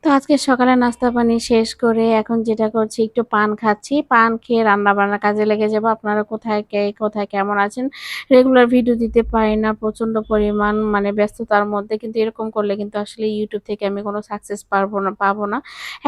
তো আজকে সকালে নাস্তা পানি শেষ করে এখন যেটা করছি একটু পান খাচ্ছি। পান খেয়ে রান্না-বান্নার কাজে লেগে যাবো। আপনারা কোথায় কে কোথায় কেমন আছেন? রেগুলার ভিডিও দিতে পারি না প্রচন্ড পরিমাণ মানে ব্যস্ততার মধ্যে। কিন্তু এরকম করলে কিন্তু আসলে YouTube থেকে আমি কোনো সাকসেস পাবো না।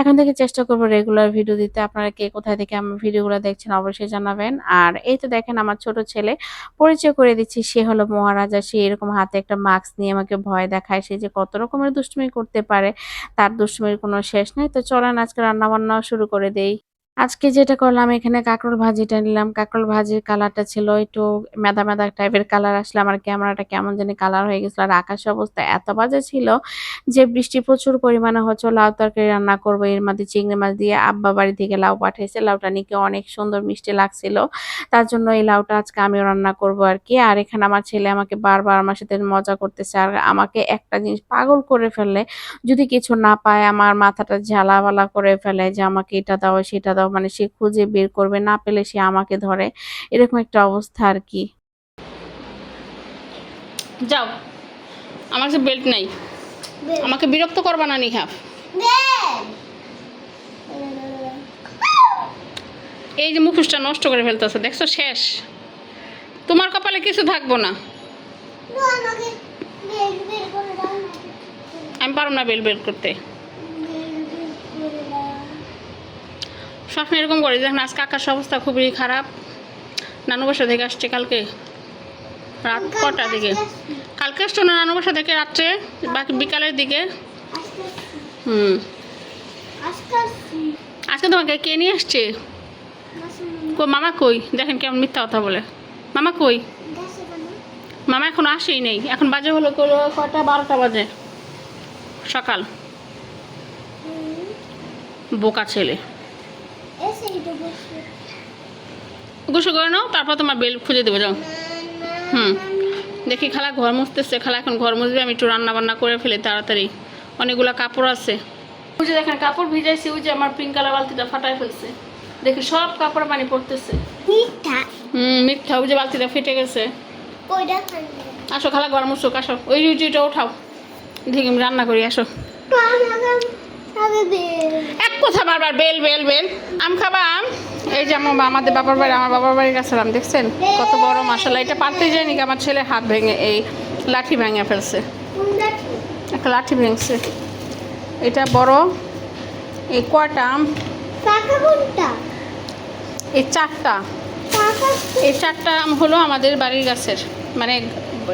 এখন থেকে চেষ্টা করব রেগুলার ভিডিও দিতে। আপনারা কে কোথায় থেকে আমার ভিডিওগুলো দেখছেন অবশ্যই জানাবেন। আর এই তো দেখেন আমার ছোট ছেলে পরিচয় করে দিচ্ছি। সে হলো মহারাজা। সে এরকম হাতে একটা মাস্ক নিয়ে আমাকে ভয় দেখায়। সে যে কত রকমের দুষ্টুমি করতে পারে। তার দুষ্টুমির কোনো শেষ নেই। তো চলেন আজকে রান্নাবান্নাও শুরু করে দেই। আজকে যেটা করলাম এখানে কাঁকরোল ভাজিটা নিলাম। কাঁকরোল ভাজির কালারটা ছিল একটু মেদা, মেদা টাইপের কালার আসলে আমার ক্যামেরাটা কেমন জানি কালার হয়ে গেছিল। আর আকাশের অবস্থা এত বাজে ছিল যে বৃষ্টি প্রচুর পরিমাণে হচ্ছে। লাউ তরকারি রান্না করব। এর মধ্যে চিংড়ি মাছ দিয়ে আব্বা বাড়ি থেকে লাউ পাঠাইছে। লাউটা নাকি অনেক সুন্দর মিষ্টি লাগছিল। তার জন্য এই লাউটা আজকে আমিও রান্না করব আরকি। আর এখানে আমার ছেলে আমাকে বারবার আমার সাথে মজা করতেছে। আর আমাকে একটা জিনিস পাগল করে ফেললে যদি কিছু না পায় আমার মাথাটা ঝালাপালা করে ফেলে যে আমাকে এটা দাও সেটা দাও মানে সে খুঁজে বের করবে না পেলে সে আমাকে ধরে এরকম একটা অবস্থা আর কি। যাও, আমার কাছে বেল্ট নাই, আমাকে বিরক্ত করবা না নিহা। এই যে মুখোশটা নষ্ট করে ফেলতেছে দেখছো, শেষ। তোমার কপালে কিছু থাকবো না। আমি পারব না বেল বের করতে। সবসময় এরকম করে দেখেন। আজকে আকাশ অবস্থা খুবই খারাপ। নানু বাসা থেকে আসছে কালকে রাত কটার দিকে। কালকে আসছো না নানু বাসা থেকে রাত্রে, বাকি বিকালের দিকে। আজকে তোমাকে কে নিয়ে আসছে? মামা কই? দেখেন কেমন মিথ্যা কথা বলে। মামা কই? মামা এখন আসেই নেই। এখন বাজে হলো কটা, 12টা বাজে সকাল। বোকা ছেলে। গোসল করে নাও, তারপর তোমার বেল খুঁজে দেবো। যাও। দেখি খালা ঘর মুছতেছে। খালা এখন ঘর মুছবে, আমি একটু রান্না বান্না করে ফেলি তাড়াতাড়ি। অনেকগুলো কাপড় আছে। ওই যে দেখেন কাপড় ভিজাইছি, ওই যে আমার পিঙ্ক কালার বালতিটা ফাটাই ফেলছে। দেখি সব কাপড় পানি পড়তেছে। মিথ্যা। ওই যে বালতিটা ফেটে গেছে। আসো খালা ঘর মুছুক, আসো। ওই রুটিটা ওঠাও, দেখি আমি রান্না করি। আসো। এক কথা বারবার বেল বেল বেল। আম খাবা? আম এই যে আমাদের বাবার বাড়ি, আমার বাবার বাড়ির কাছে আম দেখছেন কত বড় মাশাআল্লাহ। এটা পারতে যায়নি, আমার ছেলে হাত ভেঙে এই লাঠি ভেঙে ফেলছে। একটা লাঠি ভেঙছে। এটা বড়। এই কয়টা আম? এই চারটা। এই চারটা আম হলো আমাদের বাড়ির গাছের, মানে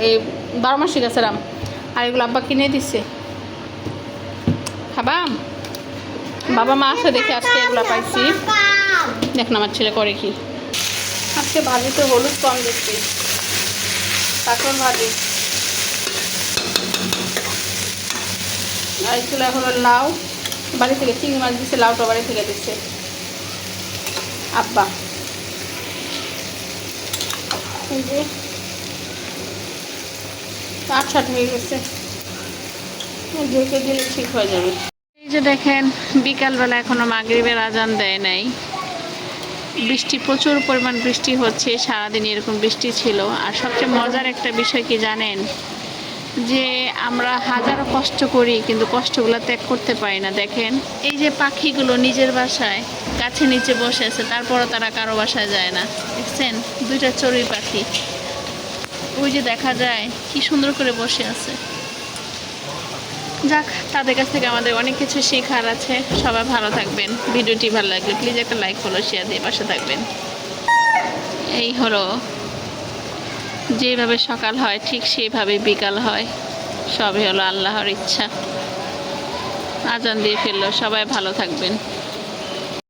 এই 12 মাসি গাছের আম। আর এগুলো আব্বা কিনে দিচ্ছে। খাবা? বাবা মা আছে দেখে আজকে এগুলো পাইছি। দেখুন আমার ছেলে করে কি। আজকে ভাজিতে হলুদ কম দিচ্ছি। কাঁকরোল ভাজি। আর এগুলো হলো লাউ। বাড়ি থেকে চিংড়ি মাছ দিচ্ছে, লাউটা বাড়ি থেকে দিচ্ছে আব্বা। এই যে 8-7 হয়ে গেছে, ঢেকে দিলে ঠিক হয়ে যাবে। এই যে দেখেন বিকালবেলা এখনো মাগরিবের আজান দেয় নাই। বৃষ্টি, প্রচুর পরিমাণ বৃষ্টি হচ্ছে। সারাদিন এরকম বৃষ্টি ছিল। আর সবচেয়ে মজার একটা বিষয় কি জানেন, যে আমরা হাজারো কষ্ট করি কিন্তু কষ্টগুলো ত্যাগ করতে পারি না। দেখেন এই যে পাখিগুলো নিজের বাসায় গাছে নিচে বসে আছে, তারপরও তারা কারো বাসায় যায় না। দেখছেন দুইটা চড়ুই পাখি, ওই যে দেখা যায় কি সুন্দর করে বসে আছে। যাক, তাদের কাছ থেকে আমাদের অনেক কিছু শেখার আছে। সবাই ভালো থাকবেন। ভিডিওটি ভালো লাগলে প্লিজ একটা লাইক, ফলো, শেয়ার দিয়ে পাশে থাকবেন। এই হলো, যেভাবে সকাল হয় ঠিক সেইভাবে বিকাল হয়। সবই হলো আল্লাহর ইচ্ছা। আজান দিয়ে ফেললো। সবাই ভালো থাকবেন।